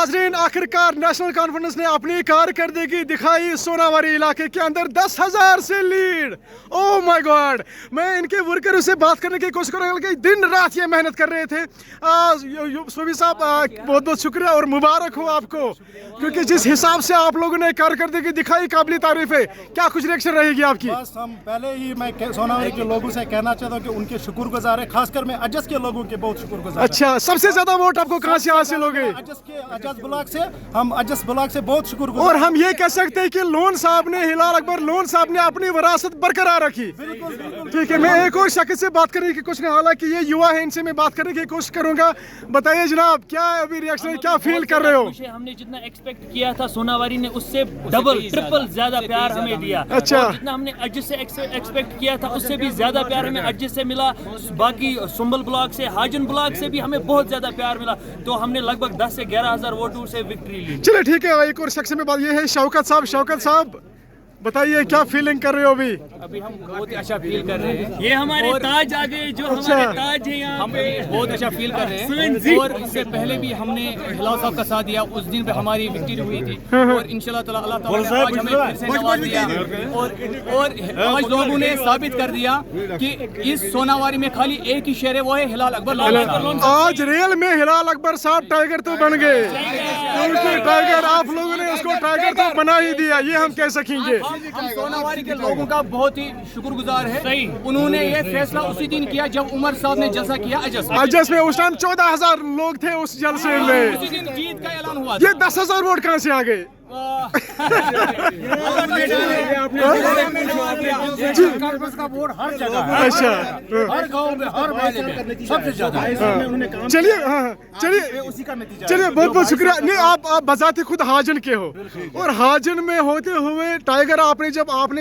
नाजरीन, आखिरकार national conference ने अपनी कारकर्दगी दिखाई। सोनावारी इलाके के अंदर 10,000 से लीड। ओह माय गॉड, मैं इनके वर्करों से बात करने की कोशिश करूँगा कि दिन रात ये मेहनत कर रहे थे। सोबी साहब, बहुत बहुत शुक्रिया और मुबारक हो आपको, क्योंकि जिस हिसाब से आप लोगों ने कारकर्दगी दिखाई, काबिल तारीफ है। क्या कुछ रिएक्शन रहेगी आपकी? बस हम पहले ही मैं सोनावारी के लोगों से कहना चाहता हूँ कि उनके शुक्रगुजार है, खासकर मैं अजस के लोगों के बहुत शुक्रगुजार। अच्छा, सबसे ज्यादा वोट आपको कहाँ से हासिल हो गए? अजस ब्लॉक से, हम अजस ब्लॉक से बहुत शुक्रगुजार। और हम ये कह सकते हैं कि लोन साहब ने, हिलाल अकबर लोन साहब ने अपनी विरासत बरकरार रखी। ठीक है, मैं एक और शख्स से बात करने की कोशिश, हालांकि ये युवा है, इनसे मैं बात करने की कोशिश करूंगा। बताइए जनाब, क्या अभी रिएक्शन है, क्या फील कर रहे हो? हमने जितना एक्सपेक्ट किया था सोनावारी ने उससे डबल ट्रिपल ज्यादा प्यार हमें दिया। अच्छा, और जितना हमने अजस से एक्सपेक्ट किया था उससे भी ज्यादा प्यार हमें अजस से मिला। बाकी सुंबल ब्लॉक से, हाजन ब्लॉक से भी हमें बहुत ज्यादा प्यार मिला। तो हमने लगभग 10 से 11,000 वोटों से विक्ट्री ली। चलिए ठीक है, एक और शख्स में बात ये है, शौकत साहब। शौकत साहब बताइए, क्या फीलिंग कर रहे हो अभी? अभी हम बहुत ही अच्छा फील कर रहे हैं। ये हमारे ताज आ गए, जो हमारे ताज है यहाँ हम पे। बहुत अच्छा फील कर रहे हैं। और इससे पहले भी हमने हिलाल साहब का साथ दिया, उस दिन पे हमारी विक्ट्री हुई थी। और इंशाल्लाह ताला अल्लाह ताला ने आज हमें फिर से नवाज दिया। और आज लोगों ने साबित कर दिया कि इस सोनावारी में खाली एक ही शहर है, वो है हिलाल अकबर। आज रियल में हिलाल अकबर साहब टाइगर तो बन गए, क्योंकि टाइगर आप लोगों ने उसको टाइगर तो बना ही दिया, ये हम कह सकेंगे। हम सोनावारी के लोगों का बहुत ही शुक्रगुजार है। उन्होंने ये फैसला उसी दिन किया जब उमर साहब ने जलसा किया अजस में। उस टाइम 14,000 लोग थे उस जलसे में। उसी दिन जीत का ऐलान हुआ। ये 10,000 वोट कहाँ से आ गए? हर जगह है, अच्छा, हर गांव में, हर महल्ले में सबसे ज्यादा। चलिए, हाँ चलिए, उसी का नतीजा। चलिए, बहुत बहुत शुक्रिया। नहीं, आप बजाते खुद हाजन के हो, और हाजन में होते हुए टाइगर, आपने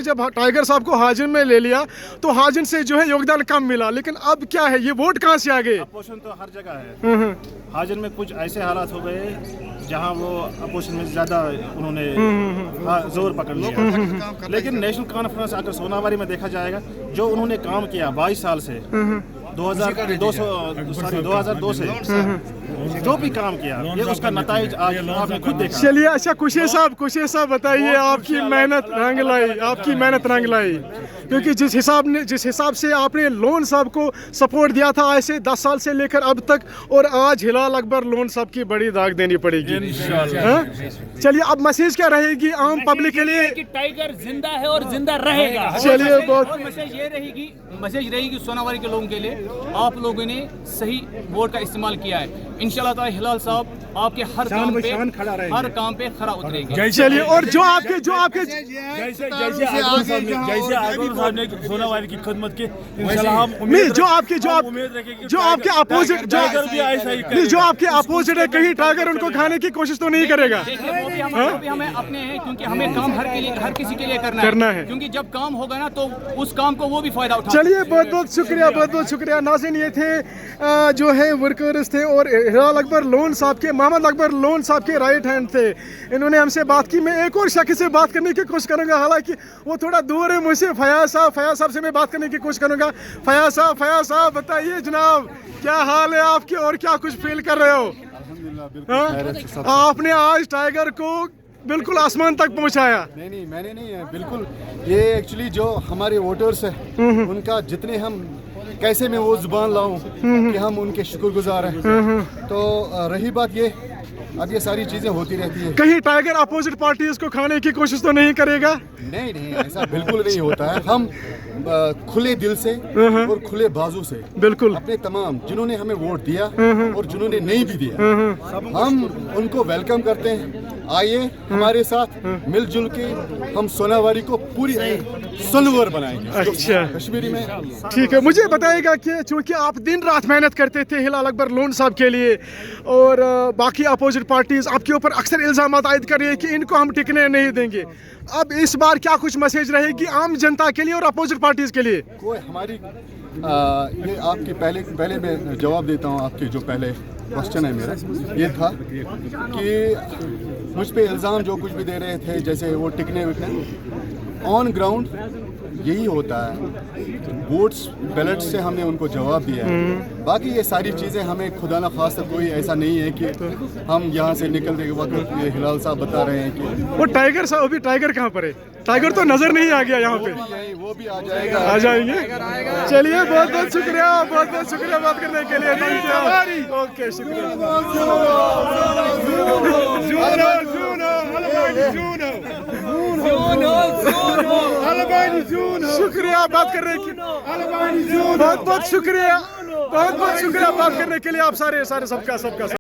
जब टाइगर साहब को हाजन में ले लिया तो हाजन से जो है योगदान कम मिला, लेकिन अब क्या है, ये वोट कहाँ से आ गए? अपोजिशन तो हर जगह है। हाजन में कुछ ऐसे हालात हो गए जहां वो अपोजिशन में ज्यादा उन्होंने जोर पकड़ लिया। लेकिन नेशनल कॉन्फ्रेंस अगर सोनावारी में देखा जाएगा, जो उन्होंने काम किया 22 साल से, 2002 से जो भी काम किया, ये उसका नताइज आज आपने खुद देखा। चलिए, अच्छा, कुशे साहब बताइए, आपकी मेहनत रंग लाई, क्योंकि जिस हिसाब से आपने लोन साहब को सपोर्ट दिया था ऐसे 10 साल से लेकर अब तक, और आज हिलाल अकबर लोन साहब की बड़ी दाग देनी पड़ेगी इंशाल्लाह। चलिए, अब मैसेज क्या रहेगी आम पब्लिक के लिए? कि टाइगर जिंदा है और जिंदा रहेगा। चलिए, बहुत मैसेज रहेगी सोनावारी के लोगों के लिए, आप लोगों ने सही वोट का इस्तेमाल किया है। इंशाल्लाह ताला हिलाल साहब आपके हर काम पे खरा उतरेंगे। चलिए, और जो आपके जैसे आजम साहब ने सोनावारी की खिदमत की, इंशाल्लाह हम नहीं, जो आपके अपोजिट है, कहीं टाइगर उनको खाने की कोशिश तो नहीं करेगा? वो भी हमें अपने हैं, क्योंकि हमें काम हर किसी के लिए करना है। क्योंकि जब काम होगा ना तो उस काम को वो भी फायदा उठा। चलिए, बहुत बहुत शुक्रिया नाज़रीन। ये थे जो है वर्कर्स थे, और हिलाल अकबर लोन साहब के, मोहम्मद अकबर लोन साहब के राइट हैंड थे। इन्होंने हमसे बात की। मैं एक और शख्स से बात करने की कोशिश करूंगा, हालांकि वो थोड़ा दूर है मुझसे। फयाज साहब से मैं बात करने की कोशिश करूंगा। फयाज साहब बताइए जनाब, क्या हाल है आपके और क्या कुछ फील कर रहे हो? आपने आज टाइगर को बिल्कुल आसमान तक पहुंचाया। नहीं, मैंने नहीं है, बिल्कुल ये एक्चुअली जो हमारे वोटर्स है उनका, जितने हम कैसे मैं वो जुबान लाऊं कि हम उनके शुक्रगुजार हैं। तो रही बात ये, अब ये सारी चीजें होती रहती है। कहीं टाइगर अपोजिट पार्टीज को खाने की कोशिश तो नहीं करेगा? नहीं, ऐसा बिल्कुल नहीं होता है। हम खुले दिल से और खुले बाजू से बिल्कुल अपने तमाम जिन्होंने हमें वोट दिया और जिन्होंने नहीं भी दिया, हम उनको वेलकम करते हैं। आइए हमारे साथ मिलजुल के हम सोनावारी को पूरी सनवर बनाएंगे। अच्छा, कश्मीरी में ठीक है। मुझे बताइएगा कि चूंकि आप दिन रात मेहनत करते थे हिलाल अकबर लोन साहब के लिए, और बाकी अपोजिट पार्टीज आपके ऊपर अक्सर इल्जाम आयद कर रही है कि इनको हम टिकने नहीं देंगे, अब इस बार क्या कुछ मैसेज रहेगी आम जनता के लिए और अपोजिट पार्टीज के लिए? कोई हमारी ये आपके पहले मैं जवाब देता हूँ। आपके जो पहले क्वेश्चन है मेरा ये था कि मुझ पे इल्ज़ाम जो कुछ भी दे रहे थे, जैसे वो टिकने विकने, ऑन ग्राउंड यही होता है, वोट्स बैलेट से हमने उनको जवाब दिया है। बाकी ये सारी चीज़ें हमें खुदा न खास्ता कोई ऐसा नहीं है कि हम यहाँ से निकलते वक्त ये हिलाल साहब बता रहे हैं कि वो टाइगर साहब, अभी टाइगर कहाँ पर है? टाइगर तो नजर नहीं आ गया यहाँ पे। वो भी आ जाएगा, आ जाएंगे। चलिए बहुत बहुत शुक्रिया, बहुत बहुत शुक्रिया बात करने के लिए। Thank you. ओके शुक्रिया। शुक्रिया बात करने की, बहुत बहुत शुक्रिया, बहुत बहुत शुक्रिया बात करने के लिए आप सारे सबका।